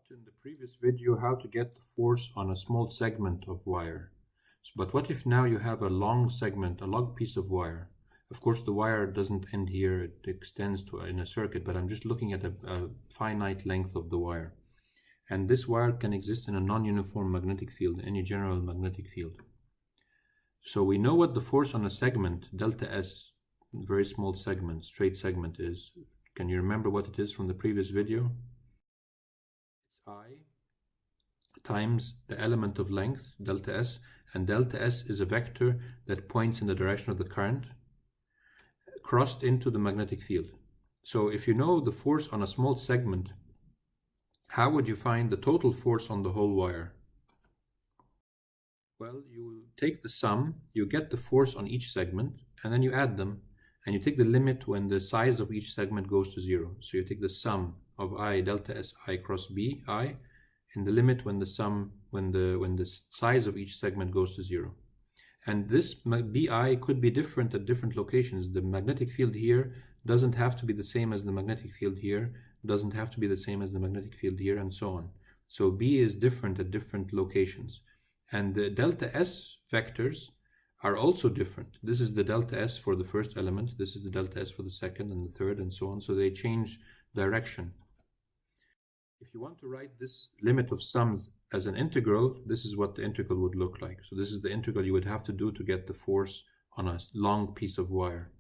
in the previous video how to get the force on a small segment of wire. But what if now you have a long segment, a long piece of wire? Of course, the wire doesn't end here, it extends in a circuit, but I'm just looking at a finite length of the wire. And this wire can exist in a non-uniform magnetic field, any general magnetic field. So we know what the force on a segment, delta S, very small segment, straight segment is. Can you remember what it is from the previous video? It's I times the element of length, delta S, and delta S is a vector that points in the direction of the current crossed into the magnetic field. So if you know the force on a small segment, how would you find the total force on the whole wire? Well, you take the sum, you get the force on each segment, and then you add them, and you take the limit when the size of each segment goes to 0. So you take the sum of I delta Si cross B I, in the limit when the size of each segment goes to 0. And this BI could be different at different locations. The magnetic field here doesn't have to be the same as the magnetic field here, doesn't have to be the same as the magnetic field here, and so on. So B is different at different locations. And the delta S vectors are also different. This is the delta S for the first element, this is the delta S for the second and the third, and so on. So they change direction. If you want to write this limit of sums as an integral, this is what the integral would look like. So this is the integral you would have to do to get the force on a long piece of wire.